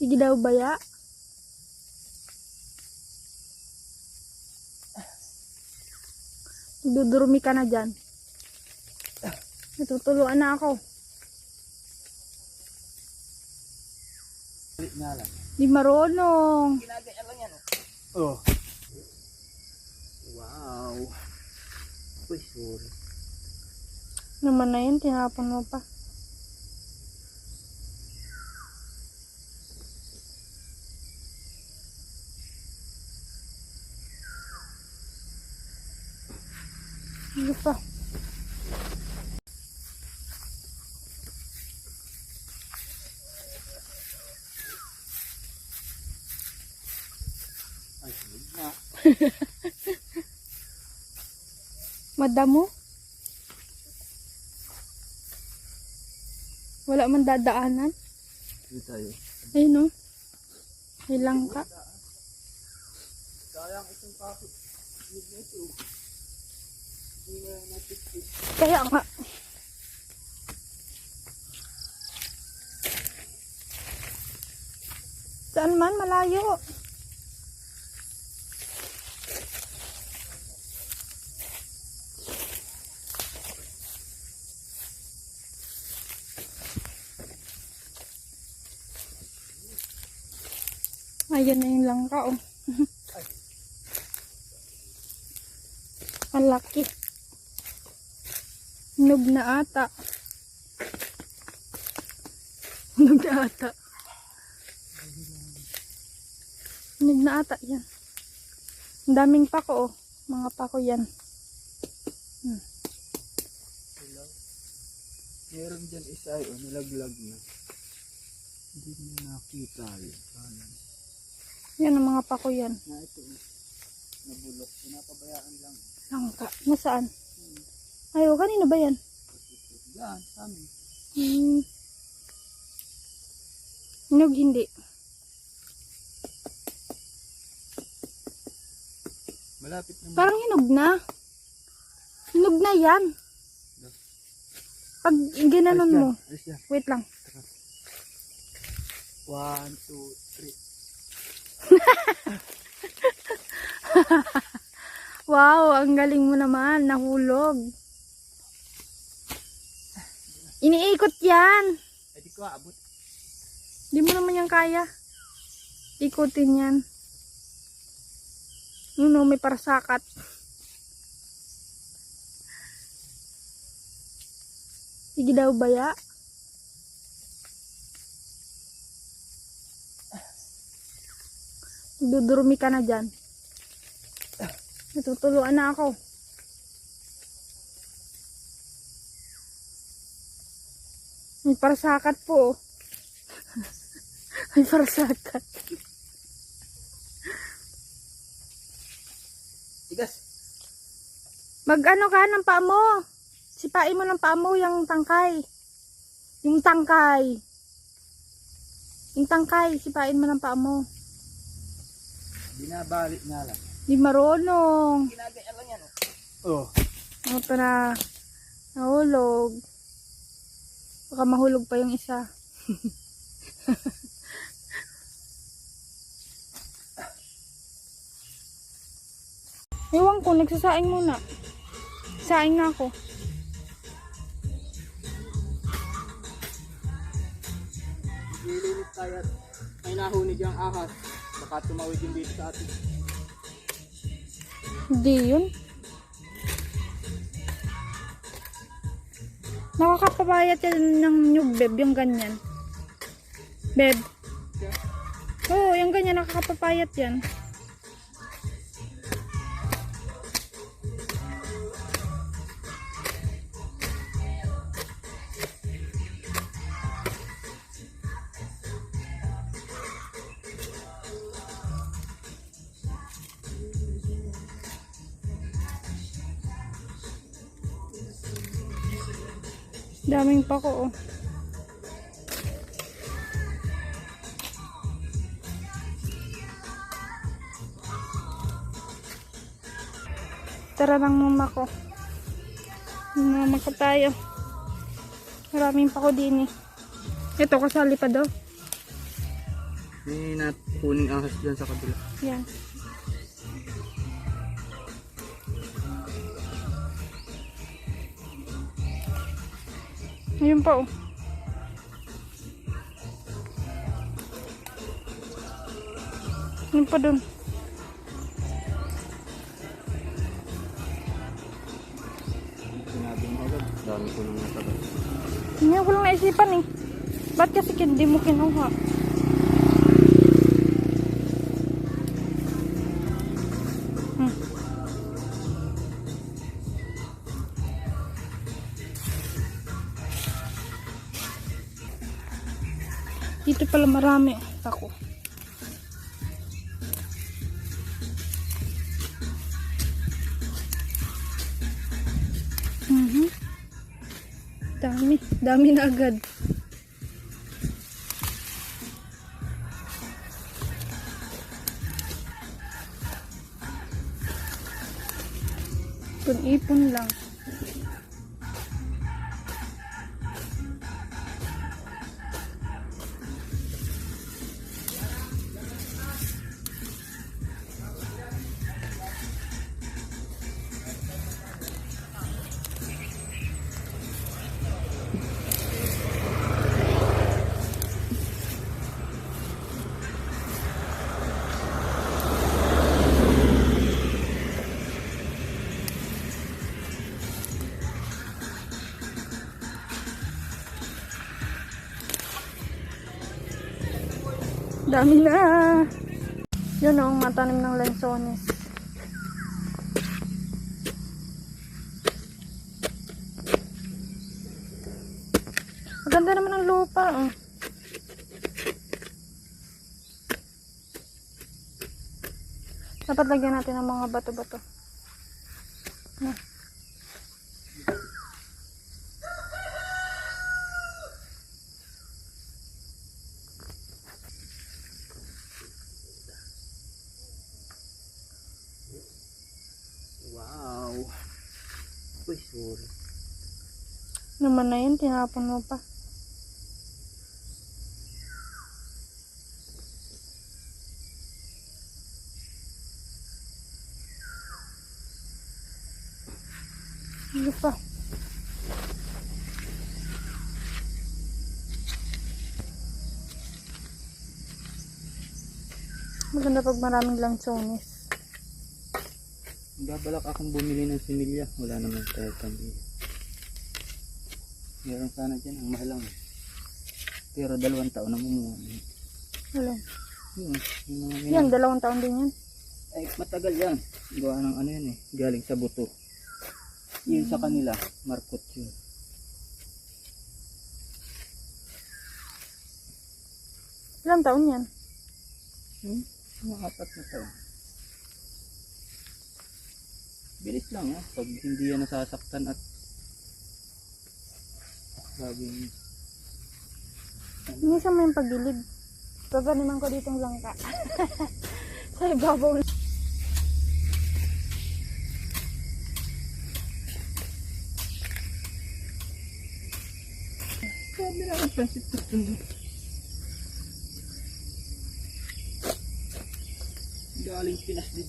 Sige daw baya. Dudurumi ka na dyan. Natutuluan na ako. Di marunong. Ginagaya lang yan. Oh. Wow. Uy, sorry. Naman na yun, tinapon mo pa. Ano pa? Ay, sunod na. Madamo? Wala man dadaanan? Dito tayo. Ayun o. May langka. Sayang itong kapit. Kaya nga. Saan man? Malayo. Ayan na yung langka oh. Ang laki. Hinog na ata. Hinog na ata. Hinog na ata yan. Ang daming pako oh. Mga pako yan. Meron dyan isa ay nilaglag na. Hindi mo nakita yun. Yan ang mga pako yan. Na ito. Nabulok. Pinapabayaan lang. Langka. Nasaan? Ayaw, kanina ba yan? Yan, sa amin. Hinog hindi. Malapit na. Parang hinog na. Hinog na yan. Pag ginanon mo. Alis yan. Wait lang. 1, 2, 3. Wow, ang galing mo naman. Nahulog. Iniikot yan. Ay, di ko aabot. Di mo naman yan kaya. Ikutin yan. Yun o, may parasakat. Sige daw baya. Dudurumi ka na dyan. Natutuluan na ako. May parasakat po. May parasakat. Tigas. Mag-ano ka ng paa mo. Sipain mo ng paa mo yung tangkay. Yung tangkay. Yung tangkay. Sipain mo ng paa mo. Binabalik na lang. Di marunong. Ginagaya lang yan. Oh. Ito na. Nahulog. Baka mahulog pa yung isa. Ewan ko, nagsasaing muna. Saing na ako. Nililit tayo at may nahuni diyang ahas. Baka tumawid yung dito sa atin. Hindi yun. Nakakapabayat yan ng nyug, beb, yung ganyan. Beb. Oo, yung ganyan nakakapapayat yan. Daming pako oh. Tara ng mama ko. Mama ko tayo. Maraming pako din eh. Ito kasali pa daw. May nakuning ahas dyan sa kabila. Yan. Ayun pa oh. Ayun pa dun. Sinabi mo agad. Dami ko nang natagal. Hindi ko lang naisipan eh. Ba't kasi hindi mo kinuha? Hmm. Dito pala marami. Ako. Dami. Dami na agad. Ipon lang. Dami na. Yun o, matanim ng lansones. Maganda naman ang lupa. Oh. Dapat lagyan natin ng mga bato-bato. Wow. Uy, sorry. Naman na yun, tinapon mo pa. Ano pa? Maganda pag maraming lansones. Babalak akong bumili ng similya. Wala naman tayo pambili. Meron sana dyan. Ang mahal lang. Pero 2 taon na mumuha. Wala. Yun. Yung mga Yan, 2 taon din yan. ay matagal yan. Gawa ng ano yan eh. Galing sa buto. Yun sa kanila. Markot yun. Ilang taon yan? Mga 4 na taon. Bilis lang ha. Pag hindi yan nasasaktan at sabing Minsan mo yung pagilid. Paganiman ko ditong langka. Sa ibabaw. sabi na ang pansit ko. Galing Pinas din.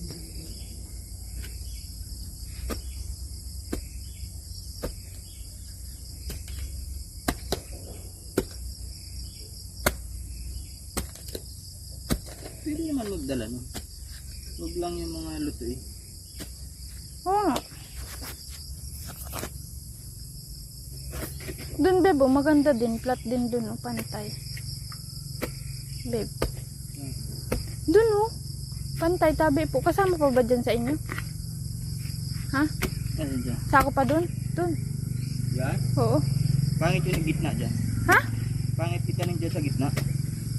Pwede naman magdala no. Huwag lang yung mga luto eh. Oo nga. Dun bebo, maganda din. Flat din dun, oh, pantay. Beb. Dun oh. Pantay, tabi po. Kasama pa ba dyan sa inyo? Ha? Ano dyan? Sako pa dun? Dun. Yan? Oo. Pangit yung gitna dyan. Ha? Pangit itanim dyan sa gitna.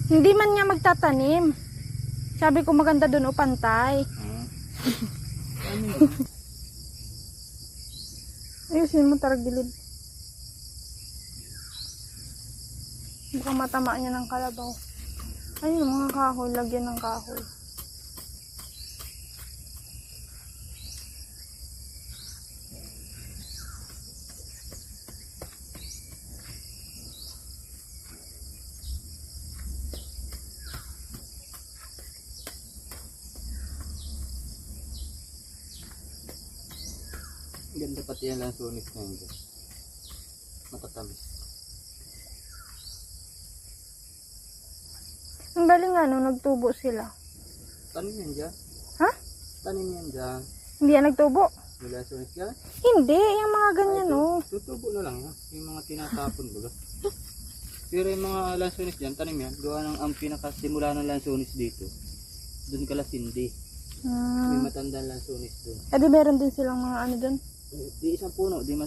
Hindi man niya magtatanim. Sabi ko maganda dun o pantay. Ano yun? Ayusin mo taragilid. Baka matama niya ng kalabaw. Ayun mga kahoy. Lagyan ng kahoy. Ganda pati yan lang sunis na yun. Matatamis. Ang galing nga, no, nagtubo sila. Tanim yan dyan. Ha? Tanim yan dyan. Hindi yan nagtubo? Wala sunis yan. Hindi, yung mga ganyan, no. Tutubo na lang yan. Yung mga tinatapon baga. Pero yung mga lansunis dyan, tanim yan. Gawa ng ang pinakasimula ng lansunis dito. Doon kala Cindy. May matandang lansunis doon. Eh di meron din silang mga ano dun? Di isang puno, di man